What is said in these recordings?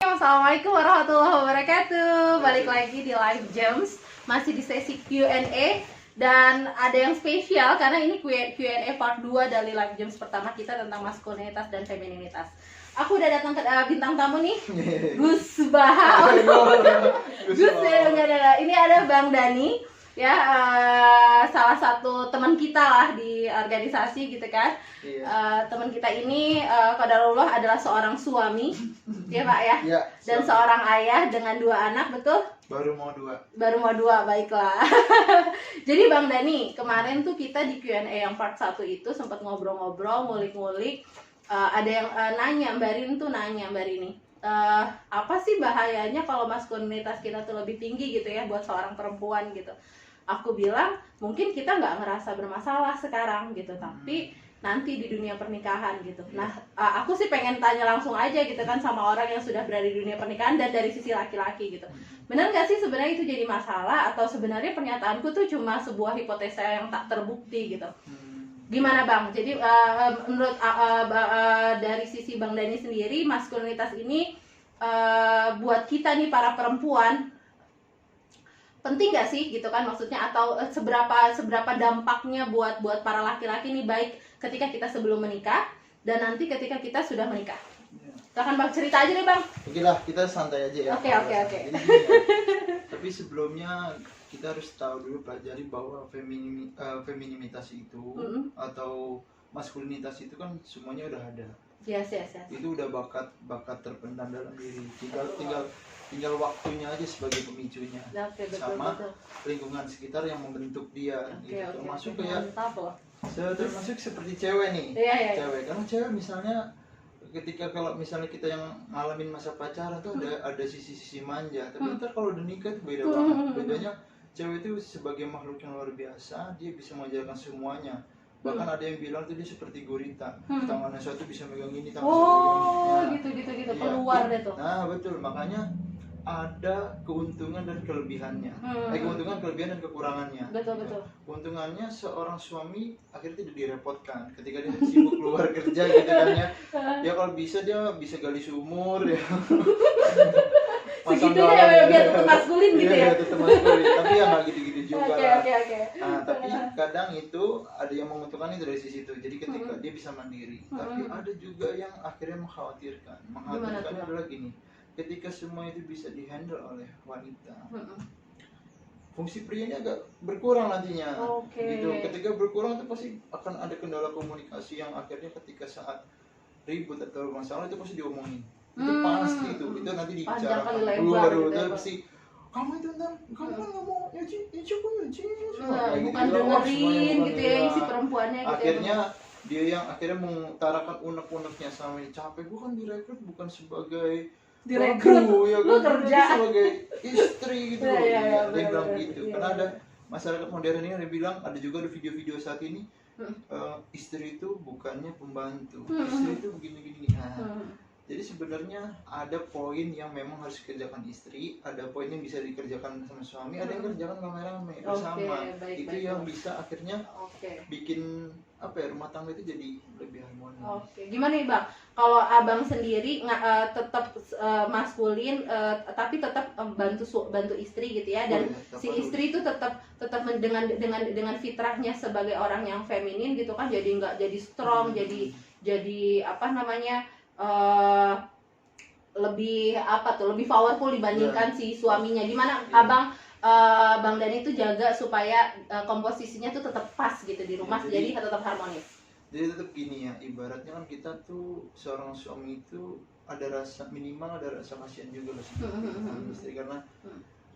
Assalamualaikum warahmatullahi wabarakatuh. Balik lagi di Live Gems, masih di sesi Q&A. Dan ada yang spesial karena ini Q&A part 2 dari Live Gems pertama kita tentang maskulinitas dan femininitas. Aku udah datang ke bintang tamu nih, Gus Baha. Gus ya, ini ada Bang Dani, ya salah satu teman kita lah di organisasi gitu kan. Teman kita ini qadarullah adalah seorang suami, ya Pak ya, dan seorang ayah dengan 2 anak, betul? Baru mau 2, baiklah. Jadi Bang Dani, kemarin tuh kita di Q&A yang part 1 itu sempat ngobrol-ngobrol, ngulik-ngulik. Ada yang nanya, Mbak Rin tuh nanya, Mbak Rini, apa sih bahayanya kalau maskulinitas kita tuh lebih tinggi gitu ya buat seorang perempuan gitu. Aku bilang mungkin kita nggak ngerasa bermasalah sekarang gitu, tapi nanti di dunia pernikahan gitu. Nah, aku sih pengen tanya langsung aja gitu kan sama orang yang sudah berada di dunia pernikahan dan dari sisi laki-laki gitu. Benar nggak sih sebenarnya itu jadi masalah, atau sebenarnya pernyataanku tuh cuma sebuah hipotesa yang tak terbukti gitu? Gimana Bang? Jadi menurut dari sisi Bang Dani sendiri, maskulinitas ini buat kita nih para perempuan penting nggak sih gitu kan, maksudnya, atau seberapa dampaknya buat para laki-laki nih, baik ketika kita sebelum menikah dan nanti ketika kita sudah menikah? Silakan Bang, cerita aja deh Bang. Oke lah, kita santai aja ya. Oke. Jadi, tapi sebelumnya kita harus tahu dulu, pelajari bahwa femininitas itu atau maskulinitas itu kan semuanya udah ada. Yes. Itu udah bakat terpendam dalam diri. Tinggal waktunya aja sebagai pemicunya. Betul. Lingkungan sekitar yang membentuk dia. Termasuk kayak termasuk seperti cewek nih. Cewek, karena cewek misalnya ketika kalau misalnya kita yang ngalamin masa pacaran tuh ada sisi-sisi manja, tapi ntar kalau udah nikah tuh beda banget. Bedanya cewek itu sebagai makhluk yang luar biasa, dia bisa mengajarkan semuanya. Bahkan ada yang bilang tuh dia seperti gurita, tangannya satu bisa megang ini, tangan satu megang ini. Gitu keluar deh tuh. Nah betul, makanya ada keuntungan dan kelebihannya. Keuntungan, kelebihan dan kekurangannya. Betul. Keuntungannya, seorang suami akhirnya tidak direpotkan ketika dia sibuk keluar kerja gitu kan ya. Ya kalau bisa dia bisa gali sumur ya. Segitunya biar tetap maskulin gitu ya. Tetap maskulin, tapi ya nggak gitu-gitu juga. Oke. Nah, tapi kadang itu ada yang menguntungkan itu dari sisi itu. Jadi ketika dia bisa mandiri. Tapi ada juga yang akhirnya mengkhawatirkan. Mengkhawatirkannya adalah gini. Ketika semua itu bisa dihandle oleh wanita, fungsi prianya agak berkurang nantinya. Gitu. Ketika berkurang itu pasti akan ada kendala komunikasi yang akhirnya ketika saat ribut atau masalah itu pasti diomongin. Itu pasti itu nanti dibicarakan baru itu pasti kamu itu kamu kan nggak mau nyuci bukan dengerin gitu ya si perempuannya gitu. Akhirnya dia yang akhirnya mengutarakan unek-uneknya, sama ini capek, gue kan direkrut bukan sebagai direkrut, ya kan, kerja sebagai istri gitu. Dia bilang gitu. Karena ada masyarakat modern ini, ada bilang, ada juga video-video saat ini, istri itu bukannya pembantu, istri itu begini-gini. Jadi sebenarnya ada poin yang memang harus dikerjakan istri, ada poin yang bisa dikerjakan sama suami, ada yang kerjakan kamera-kamera bersama. Itu yang bisa akhirnya bikin rumah tangga itu jadi lebih harmonis. Gimana nih Bang? Kalau Abang sendiri tetap maskulin, tapi tetap bantu istri gitu ya, dan si istri itu tetap dengan fitrahnya sebagai orang yang feminin gitu kan, jadi nggak jadi strong, jadi apa namanya, lebih powerful dibandingkan si suaminya. Gimana Bang Dani itu jaga supaya komposisinya tuh tetap pas gitu di rumah, jadi tetap harmonis? Jadi tetap gini ya, ibaratnya kan kita tuh seorang suami itu minimal ada rasa kasihan juga lah sama istri, karena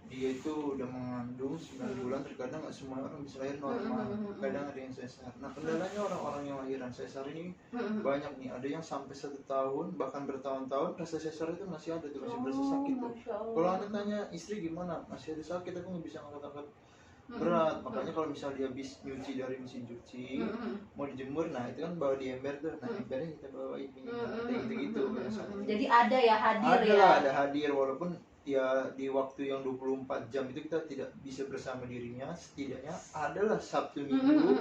dia itu udah mengandung 9 bulan, terkadang nggak semua orang bisa lahir normal, kadang ada yang sesar. Nah kendalanya orang-orang yang lahiran sesar ini banyak nih, ada yang sampai 1 tahun bahkan bertahun-tahun rasa sesar itu masih ada tuh, masih berasa sakit tuh. Kalau anda tanya istri gimana, masih ada sakit, aku nggak bisa angkat-angkat berat. Makanya kalau misalnya dia habis nyuci dari mesin cuci mau dijemur, nah itu kan bawa di ember tuh, nah embernya kita bawain gitu-gitu. Jadi ada ya, ada hadir walaupun ya di waktu yang 24 jam itu kita tidak bisa bersama dirinya, setidaknya adalah Sabtu Minggu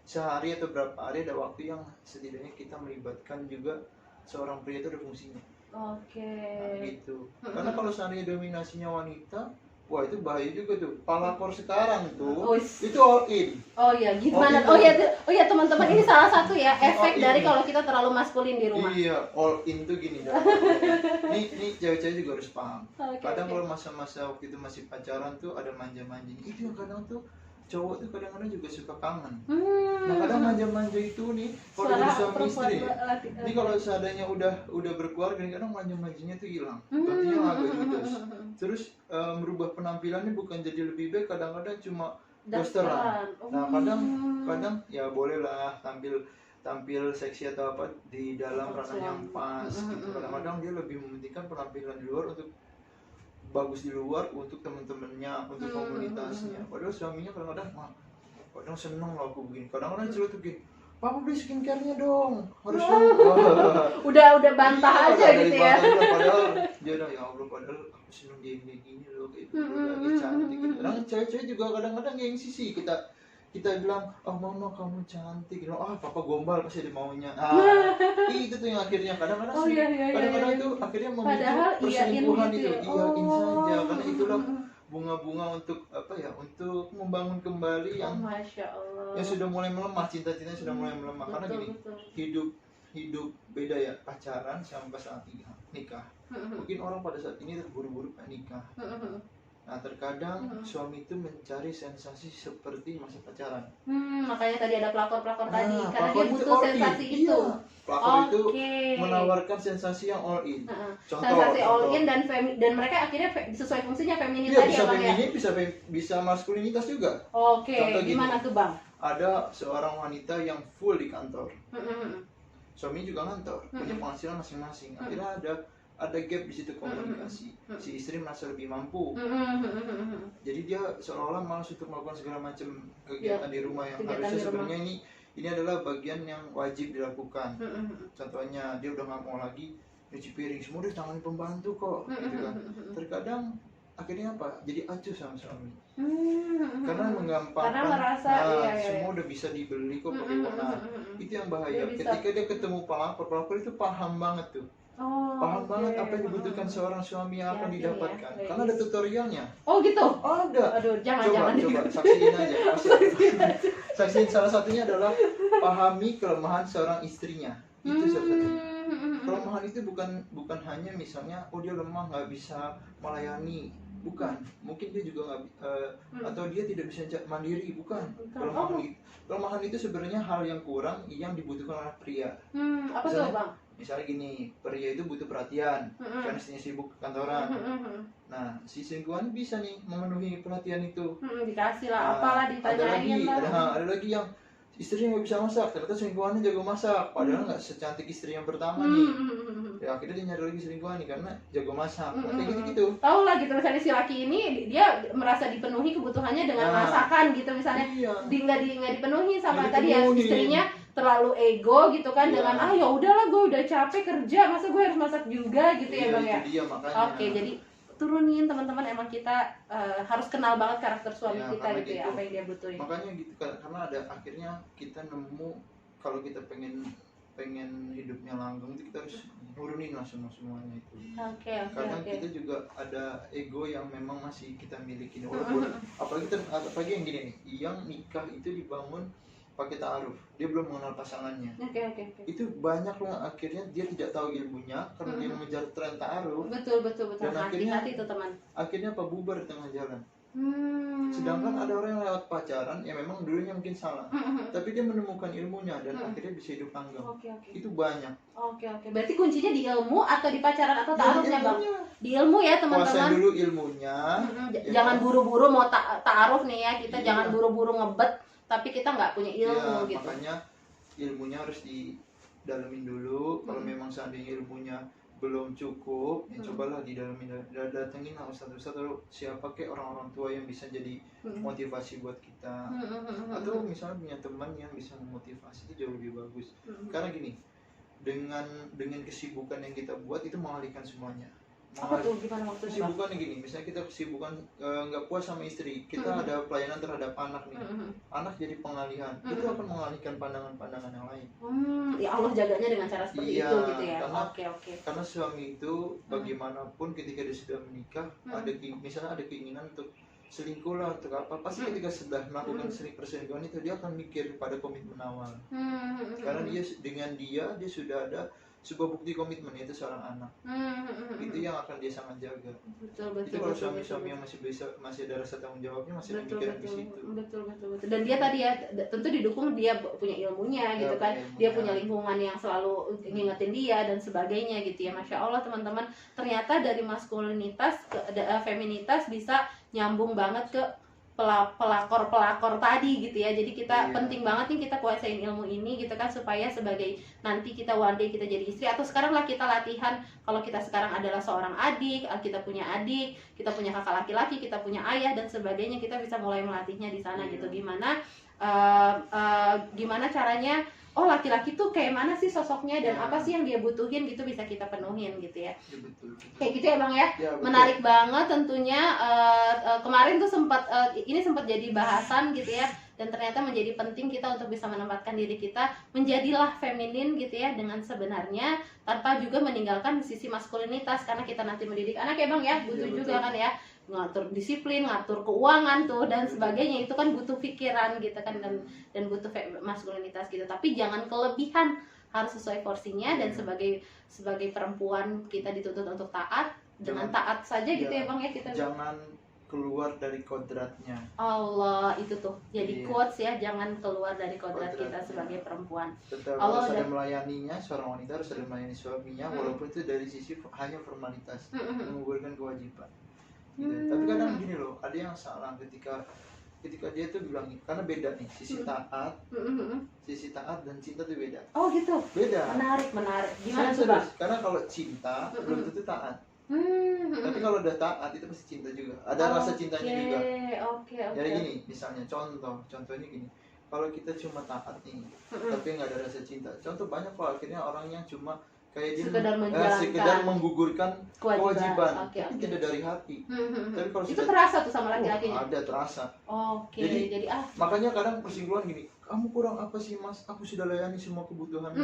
sehari atau berapa hari ada waktu yang setidaknya kita melibatkan juga seorang pria itu ada fungsinya. Oke. Nah, gitu. Karena kalau seandainya dominasinya wanita, wah itu bahaya juga tuh. Palakor sekarang tuh itu all in. Oh iya, gimana? All in Oh iya teman-teman, ini salah satu ya efek All in. dari kalau kita terlalu maskulin di rumah. Iya, all in tuh gini dah. Ini cewek-cewek juga harus paham. Kadang kalau masa-masa waktu itu masih pacaran tuh ada manja-manjanya. Itu yang kadang tuh cowok tuh kadang-kadang juga suka kangen. Nah kadang manja-manja itu nih kalau dari suami istri. Ini kalau seadanya udah berkeluarga, kadang manja-manjanya tuh hilang. Artinya agak gitu. Terus merubah penampilannya bukan jadi lebih baik, kadang-kadang cuma dasteran. Nah kadang ya bolehlah tampil seksi atau apa di dalam ranah yang pas gitu. Kadang-kadang dia lebih mementingkan penampilan di luar untuk bagus di luar untuk temen-temennya, untuk komunitasnya. Padahal suaminya kadang-kadang kadang seneng loh aku begini. Kadang-kadang celutukin, papa beli skincare-nya dong, harus udah bantah aja gitu ya. Padahal dia udah ya Allah, padahal aku seneng dia gini loh, kayak gitu, lagi cantik. Kadang cewek-cewek juga kadang-kadang gengsi sih, kita bilang, oh mama kamu cantik, papa gombal pasti ada maunya. Itu tuh yang akhirnya kadang-kadang kadang-kadang itu akhirnya memicu perselingkuhan gitu. Iyain saja, karena itulah bunga-bunga untuk apa ya, untuk membangun kembali yang Masya Allah. yang sudah mulai melemah, cinta-cinta sudah mulai melemah. Karena gini, hidup beda ya, pacaran sama saat nikah. Mungkin orang pada saat ini terburu-buru nikah. Nah terkadang suami itu mencari sensasi seperti masa pacaran. Makanya tadi ada pelakor-pelakor tadi, karena dia butuh sensasi itu. Pelakor itu menawarkan sensasi yang all in. Sensasi all in dan mereka akhirnya sesuai fungsinya feminin tadi ya bang ya. Bisa maskulinitas juga. Oke, gimana tuh bang? Ada seorang wanita yang full di kantor. Suami juga ngantor, punya penghasilan masing-masing. Akhirnya ada gap di situ komunikasi. Si istri merasa lebih mampu. Jadi dia seolah-olah malas untuk melakukan segala macam kegiatan di rumah yang harusnya sebenarnya ini adalah bagian yang wajib dilakukan. Contohnya dia udah nggak mau lagi nyuci piring, semua ditangani pembantu kok, gitu kan. Terkadang akhirnya apa? Jadi acuh sama suami. Karena menggampangkan. Karena merasa semua udah bisa dibeli kok pakai uang. Itu yang bahaya. Ketika dia ketemu pelakor itu paham banget tuh. Paham banget apa yang dibutuhkan seorang suami yang akan didapatkan. Karena ada tutorialnya. Oh gitu? Ada. Aduh, jangan. Coba saksiin aja. Saksiin salah satunya adalah pahami kelemahan seorang istrinya. Itu salah satunya. Kelemahan itu bukan hanya misalnya dia lemah nggak bisa melayani, bukan. Mungkin dia juga atau dia tidak bisa mandiri, bukan. Kelemahan itu sebenarnya hal yang kurang yang dibutuhkan oleh pria. Apa tuh bang? Misalnya gini, pria itu butuh perhatian, karena istrinya sibuk kantoran. Nah, si selingkuhan bisa nih memenuhi perhatian itu. Dikasih lah, apalah ditanyain lah. Ada lagi yang istrinya nggak bisa masak, ternyata selingkuhannya jago masak, padahal nggak secantik istri yang pertama nih. Ya akhirnya dia nyari lagi selingkuhan nih karena jago masak. Kayak gitu-gitu. Tahu lah gitu, misalnya si laki ini dia merasa dipenuhi kebutuhannya dengan masakan gitu misalnya. Nggak dipenuhi sama tadi ya istrinya terlalu ego gitu kan dengan ya udahlah gue udah capek kerja, masa gue harus masak juga gitu ya bang ya. Oke, jadi turunin teman-teman, emang kita harus kenal banget karakter suami kita gitu ya, apa yang dia butuhin. Makanya gitu, karena ada akhirnya kita nemu kalau kita pengen hidupnya langgeng itu kita harus nurunin lah semuanya itu. Kadang kita juga ada ego yang memang masih kita miliki, walaupun apalagi yang gini nih, yang nikah itu dibangun pakai ta'aruf, dia belum mengenal pasangannya. Itu banyak lah akhirnya dia tidak tahu ilmunya karena dia mengejar tren ta'aruf. Betul. Dan Hati-hati itu teman. Akhirnya bubar di tengah jalan. Sedangkan ada orang yang lewat pacaran ya memang dulunya mungkin salah, tapi dia menemukan ilmunya dan akhirnya bisa hidup langgeng. Itu banyak. Berarti kuncinya di ilmu atau di pacaran atau ta'arufnya bang? Di ilmu ya teman-teman. Kuasain dulu ilmunya. Jangan buru-buru mau ta'aruf nih ya, kita jangan buru-buru ngebet tapi kita nggak punya ilmu gitu. Makanya ilmunya harus didalamin dulu. Kalau memang seandainya ilmunya belum cukup, ya cobalah didalamin, datengin lah ustadz atau siapa kayak orang-orang tua yang bisa jadi motivasi buat kita. Atau misalnya punya teman yang bisa memotivasi, itu jauh lebih bagus. Karena gini, dengan kesibukan yang kita buat itu mengalihkan semuanya. Apa tuh, gimana maksudnya, Bang? Kesibukan gini, misalnya kita kesibukan nggak puas sama istri, kita ada pelayanan terhadap anak nih, anak jadi pengalihan, itu akan mengalihkan pandangan-pandangan yang lain. Ya Allah jaganya dengan cara seperti Iya, itu gitu ya. karena Oke. karena suami itu bagaimanapun ketika dia sudah menikah, misalnya ada keinginan untuk selingkuh lah, untuk apa, pasti ketika sudah melakukan perselingkuhan itu dia akan mikir pada komitmen awal. Karena dengan dia sudah ada sebuah bukti komitmen, yaitu seorang anak. Itu yang akan dia sangat jaga. Betul. Itu kalau suami-suami yang masih ada rasa tanggung jawabnya, masih mikir di situ. Betul. Dan dia tadi ya tentu didukung, dia punya ilmunya gitu kan. Dia punya lingkungan yang selalu ngingetin dia dan sebagainya gitu ya. Masya Allah teman-teman, ternyata dari maskulinitas ke feminitas bisa nyambung banget ke pelakor tadi gitu ya. Jadi kita penting banget nih kita kuasain ilmu ini gitu kan, supaya sebagai nanti kita one day kita jadi istri, atau sekarang lah kita latihan, kalau kita sekarang adalah seorang adik, kita punya adik, kita punya kakak laki-laki, kita punya ayah dan sebagainya, kita bisa mulai melatihnya di sana gitu. Gimana caranya, oh laki-laki tuh kayak mana sih sosoknya dan apa sih yang dia butuhin gitu, bisa kita penuhin gitu ya. Betul. Kayak gitu ya Bang ya. Menarik banget tentunya. Kemarin tuh sempat jadi bahasan gitu ya, dan ternyata menjadi penting kita untuk bisa menempatkan diri kita menjadilah feminin gitu ya, dengan sebenarnya, tanpa juga meninggalkan sisi maskulinitas, karena kita nanti mendidik anak ya Bang ya, butuh juga kan ya, ngatur disiplin, ngatur keuangan tuh dan sebagainya, itu kan butuh pikiran gitu kan, dan butuh maskulinitas gitu. Tapi jangan kelebihan, harus sesuai porsinya. Dan sebagai perempuan kita dituntut untuk taat, dengan taat saja gitu ya Bang ya, kita jangan keluar dari kodratnya. Allah, itu tuh jadi quotes ya, jangan keluar dari kodrat kita sebagai perempuan. Betul, Allah harus ada melayaninya, seorang wanita harus ada melayani suaminya, walaupun itu dari sisi hanya formalitas, menggugurkan kewajiban. Gitu. Tapi kadang gini loh, ada yang salah ketika dia tuh bilang, karena beda nih sisi taat, sisi taat dan cinta tuh beda. Oh gitu. Beda. Menarik. Gimana tuh Bang? Karena kalau cinta belum tentu taat. Tapi kalau udah taat itu pasti cinta juga. Ada rasa cintanya juga. Oke. Jadi gini, misalnya contohnya gini. Kalau kita cuma taat nih, tapi nggak ada rasa cinta. Contoh banyak kok akhirnya orang yang cuma kayak dia sekedar menggugurkan kewajiban, tapi tidak dari hati. Tapi kalau itu terasa tuh sama laki-lakinya. Ada terasa. Oke. Jadi makanya kadang persinggungan gini, kamu kurang apa sih Mas? Aku sudah layani semua kebutuhan.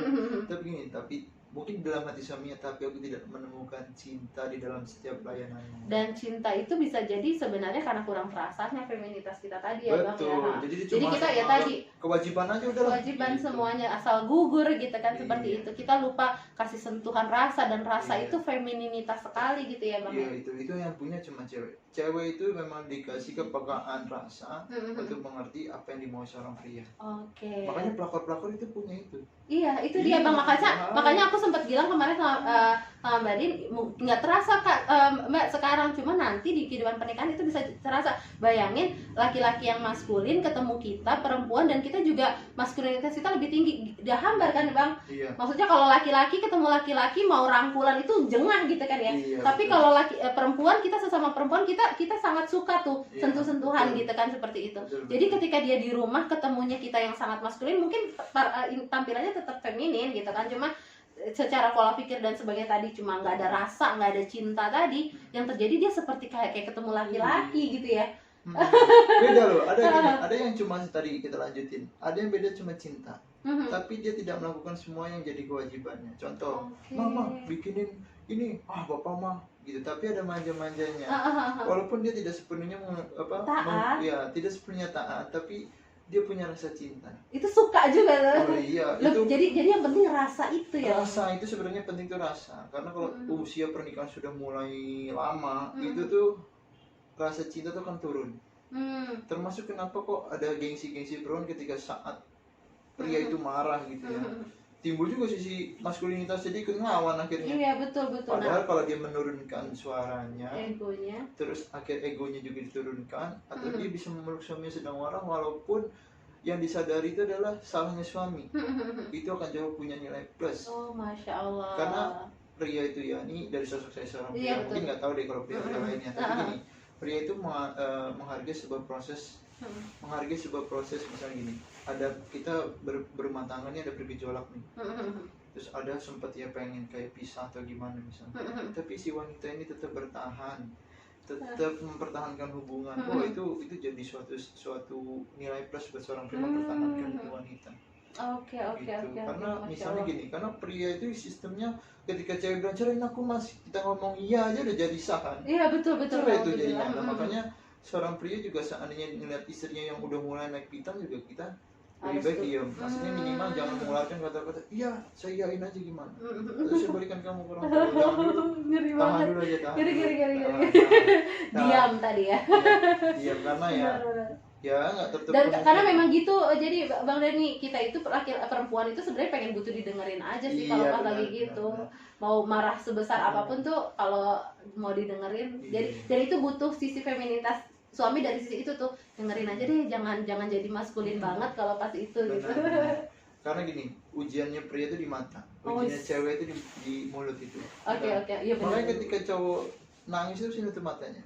Tapi mungkin dalam hati suaminya, tapi aku tidak menemukan cinta di dalam setiap layanannya. Dan cinta itu bisa jadi sebenarnya karena kurang terasanya feminitas kita tadi ya Bang ya. Jadi kita ya tadi kewajiban aja udah. Kewajiban gitu. Semuanya asal gugur gitu kan, seperti itu. Kita lupa kasih sentuhan rasa, dan rasa itu femininitas sekali gitu ya Bang. Iya, itu yang punya cuma cewek. Cewek itu memang dikasih kepekaan rasa untuk mengerti apa yang dimau seorang pria. Oke. Makanya pelakor-pelakor itu punya itu. Iya, itu dia Bang. Makanya aku sempat bilang kemarin sama Mbak Din, nggak terasa Kak, Mbak sekarang, cuma nanti di kehidupan pernikahan itu bisa terasa. Bayangin laki-laki yang maskulin ketemu kita perempuan, dan kita juga maskulinitas kita lebih tinggi, udah hambar kan Bang? Iya. Maksudnya kalau laki-laki ketemu laki-laki mau rangkulan itu jengah gitu kan ya. Iya, tapi kalau perempuan, kita sesama perempuan kita sangat suka tuh sentuh-sentuhan gitu kan, seperti itu. Jadi ketika dia di rumah ketemunya kita yang sangat maskulin, mungkin tampilannya tetap feminin gitu kan, cuma secara pola pikir dan sebagainya tadi cuma nggak ada rasa, nggak ada cinta tadi, yang terjadi dia seperti kayak ketemu laki-laki gitu ya. Beda loh, ada yang cuma tadi kita lanjutin, ada yang beda cuma cinta, tapi dia tidak melakukan semua yang jadi kewajibannya. Contoh, Mama bikinin ini, Bapak mah gitu, tapi ada manja-manjanya. Walaupun dia tidak sepenuhnya tidak sepenuhnya taat, tapi dia punya rasa cinta. Itu suka juga. Oh iya. Jadi yang penting rasa itu ya. Rasa itu sebenarnya penting tuh rasa. Karena kalau usia pernikahan sudah mulai lama, itu tuh rasa cinta tuh kan turun. Termasuk kenapa kok ada gengsi-gengsi perempuan ketika saat pria itu marah gitu ya. Timbul juga sisi maskulinitas, jadi ikut ngelawan akhirnya. Iya, betul. Padahal kalau dia menurunkan suaranya, egonya, terus egonya juga diturunkan, atau dia bisa memeluk suaminya sedang marah, walaupun yang disadari itu adalah salahnya suami, itu akan jauh punya nilai plus. Oh, Masya Allah. Karena pria itu ya, ini dari sosok saya seorang pria, mungkin nggak tahu deh kalau pria lainnya, tapi gini, pria itu menghargai sebuah proses. Misalnya gini, ada kita berumah tangga ini ada bergejolak nih, terus terus ada sempat ya pengen kayak pisah atau gimana misalnya, tapi si wanita ini tetap bertahan, tetap mempertahankan hubungan. Oh, itu jadi suatu nilai plus buat seorang pria mempertahankan itu wanita. Oke. Karena Masya misalnya Allah. gini, karena pria itu sistemnya ketika cewek bilang cerain aku mas, kita ngomong iya aja udah jadi sah kan. Iya betul Cerai itu alhamdulillah. jadinya. Nah, makanya seorang pria juga seandainya ngeliat istrinya yang udah mulai naik pitam juga kita lebih Harus baik tuh. diam. Maksudnya minimal jangan mengeluarkan kata-kata iya saya iyain aja gimana, terus saya balikan kamu ke orang tua. Jangan dulu, Ngeri tahan banget. dulu aja, tahan Ngeri. dulu. Nah, Diam tadi ya. diam karena ya Benar. ya nggak tertutup Dan kemungkinan. karena memang gitu, jadi Bang Dani, kita itu perempuan itu sebenarnya pengen butuh didengerin aja sih kalau Iya, pas benar, lagi gitu. benar. Mau marah sebesar apapun tuh kalau mau didengerin. Jadi Iya. dan itu butuh sisi feminitas suami, dari sisi itu tuh dengerin aja deh, jangan jadi maskulin banget kalau pas itu gitu. Benar. Karena gini, ujiannya pria itu di mata, Oh, ujiannya cewek itu di mulut itu. Oke, iya benar. Makanya ketika cowok nangis itu pasti nutup matanya.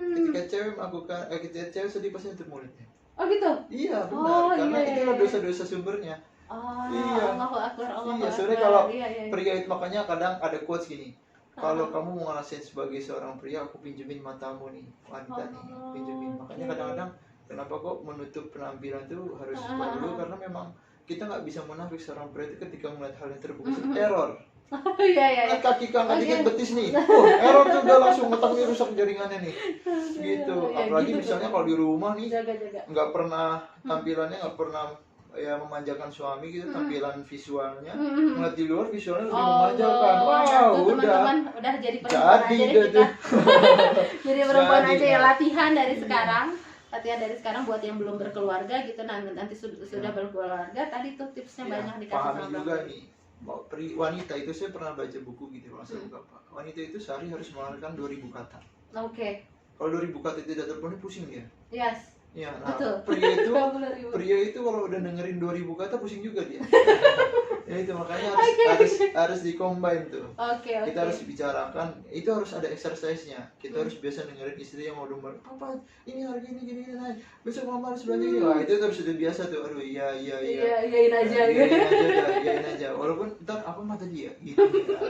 Ketika cewek melakukan, ketika cewek sedih pasti nutup mulutnya. Oh gitu. Iya benar, Oh, karena iya. itulah dosa-dosa sumbernya. Iya. Allahu Akbar. Iya, sebenarnya kalau Iya. pria itu makanya kadang ada quotes gini. Kalau kamu mau ngerasain sebagai seorang pria, aku pinjemin matamu nih, wanita nih, pinjemin. Makanya kadang-kadang kenapa kok menutup penampilan tuh harus perlu, karena memang kita nggak bisa munafik seorang pria itu ketika melihat hal yang terbuka. Error. Iya. Kan kaki kanan dikit betis nih. Error tuh udah langsung otaknya rusak jaringannya nih. Gitu. Ya, Apalagi gitu misalnya tuh. kalau di rumah nih Jaga. nggak pernah tampilannya nggak pernah ya memanjakan suami gitu, tampilan visualnya ngeliat di luar visualnya lebih memanjakan. Wow, tuh, udah teman-teman udah jadi perempuan jadi aja deh deh kita. tuh. Jadi perempuan Jadi, aja ya, nah. latihan dari sekarang buat yang belum berkeluarga gitu, nanti sudah berkeluarga, tadi tuh tipsnya Ya, banyak dikasih pahami sama juga Bang. nih wanita itu, saya pernah baca buku gitu kalau saya buka apa, wanita itu sehari harus mengeluarkan 2000 kata. Oke. Kalau 2000 kata itu tidak terpenuhi pusing dia. Yes. Ya, nah, Betul. pria itu kalau udah dengerin 2000 kata pusing juga dia. Ya itu makanya harus dikombin tuh. Oke. Kita harus bicarakan, itu harus ada exercise-nya. Kita harus biasa dengerin istri yang mau domba, papa ini harga ini gini naik, besok mama harus belanja ini. Wah, itu harus sudah biasa tuh. Aduh Iyain aja gitu. Iyain aja. Walaupun ntar apa mah tadi ya gitu.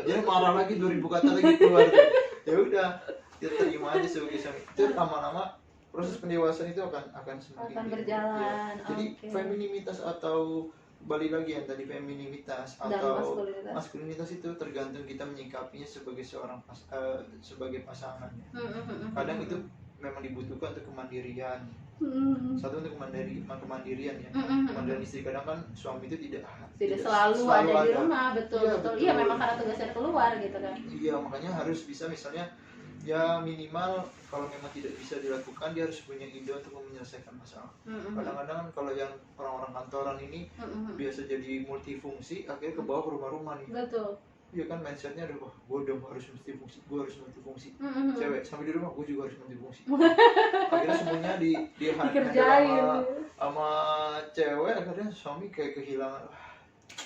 Dia marah lagi 2000 kata lagi keluar tuh. Ya udah, kita terima aja sebagai suami. Itu lama-lama proses pendewasaan itu akan semakin berjalan. ya. Jadi Oke. feminitas atau balik lagi yang tadi femininitas Dan atau maskulinitas. maskulinitas itu tergantung kita menyikapinya sebagai seorang sebagai pasangan. Kadang itu memang dibutuhkan untuk kemandirian. Satu untuk kemandirian ya. Kemandirian istri, kadang kan suami itu tidak selalu ada di rumah, betul. Iya, memang karena tugasnya keluar gitu kan. Iya, makanya harus bisa misalnya ya minimal kalau memang tidak bisa dilakukan dia harus punya ide untuk menyelesaikan masalah. Kadang-kadang kalau yang orang-orang kantoran ini biasa jadi multifungsi, akhirnya ke bawah ke rumah-rumah nih. Betul. Iya kan, mindsetnya adalah wah gue udah harus multifungsi, cewek sampai di rumah gue juga harus multifungsi. Akhirnya semuanya dikerjain sama cewek, akhirnya suami kayak kehilangan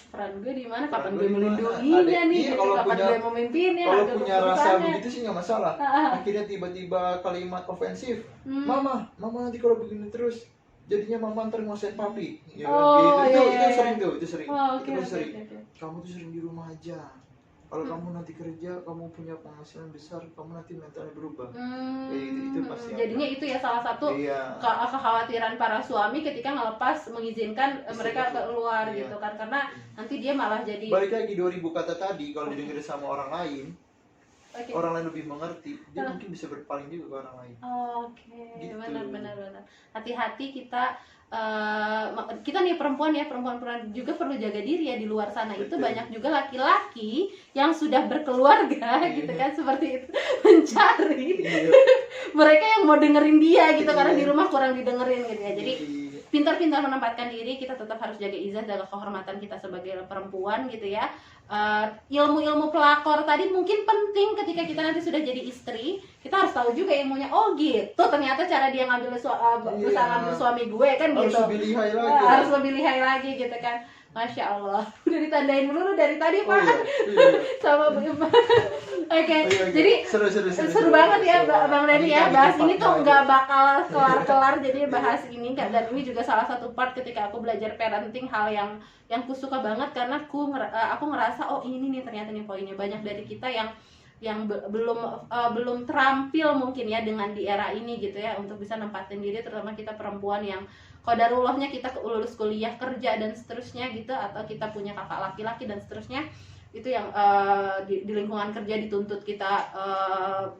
peran gue di mana, kapan Peran gue gue di mana? melindunginya nih, Iya, kalau kapan punya- gue memimpinnya, kalau ngambil punya rasa keputusannya. begitu sih nggak masalah. Akhirnya tiba-tiba kalimat ofensif, mama nanti kalau begini terus jadinya mama ntar nguasain papi ya, Oh, gitu. iya. Itu sering tuh, itu sering. Oh, Itu oke. sering. Kamu tuh sering di rumah aja, kalau kamu nanti kerja, kamu punya penghasilan besar, kamu nanti mentalnya berubah. Itu pasti Jadinya ada. itu ya salah satu Iya. kekhawatiran para suami ketika ngelepas mengizinkan mereka keluar Iya. gitu kan, karena nanti dia malah jadi Balik lagi 2000 kata tadi, kalau didengar sama orang lain, Oke. orang lain lebih mengerti, dia mungkin bisa berpaling juga ke orang lain. Oke, Gitu. benar. Hati-hati kita nih perempuan juga perlu jaga diri ya di luar sana. Itu Betul. banyak juga laki-laki yang sudah berkeluarga Iya. gitu kan, seperti itu, mencari Iya. mereka yang mau dengerin dia gitu, Iya. karena di rumah kurang didengerin gitu ya. Jadi Iya. pintar-pintar menempatkan diri, kita tetap harus jaga izzat, jaga kehormatan kita sebagai perempuan gitu ya. Ilmu-ilmu pelakor tadi mungkin penting ketika kita nanti sudah jadi istri, kita harus tahu juga ilmunya. Oh gitu, ternyata cara dia ngambil berusaha ngambil suami gue kan Harus gitu. lebih lihai lagi. Harus lebih lihai lagi gitu kan. Masya Allah. Udah ditandain dulu dari tadi Oh Pak. iya, iya. Sama Bu Irma. Oke, Oke. jadi seru banget ya seru Bang Dani ya. Kita Bahas bikin ini part tuh dua nggak aja. bakal kelar-kelar. Jadi bahas ini Kak, dan ini juga salah satu part ketika aku belajar parenting, hal yang ku suka banget karena aku ngerasa oh ini nih ternyata nih poinnya. Banyak dari kita yang belum terampil mungkin ya dengan di era ini gitu ya untuk bisa nempatin diri, terutama kita perempuan yang qadarullahnya kita lulus kuliah, kerja dan seterusnya gitu, atau kita punya kakak laki-laki dan seterusnya. Itu yang di lingkungan kerja dituntut kita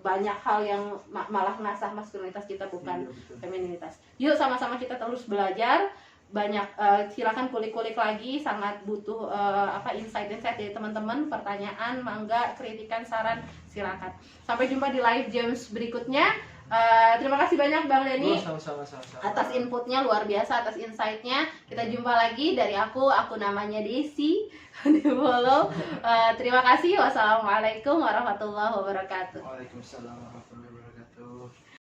banyak hal yang malah ngasah maskulinitas kita, bukan Iya, betul. feminitas. Yuk sama-sama kita terus belajar banyak. Silakan kulik-kulik lagi, sangat butuh insight-insight dari teman-teman, pertanyaan, mangga, kritikan, saran, silakan. Sampai jumpa di live James berikutnya. Terima kasih banyak Bang Dani Sama-sama. atas inputnya, luar biasa, atas insight-nya. Kita jumpa lagi dari aku namanya Desi di follow. Terima kasih. Wassalamualaikum warahmatullahi wabarakatuh. Waalaikumsalam warahmatullahi wabarakatuh.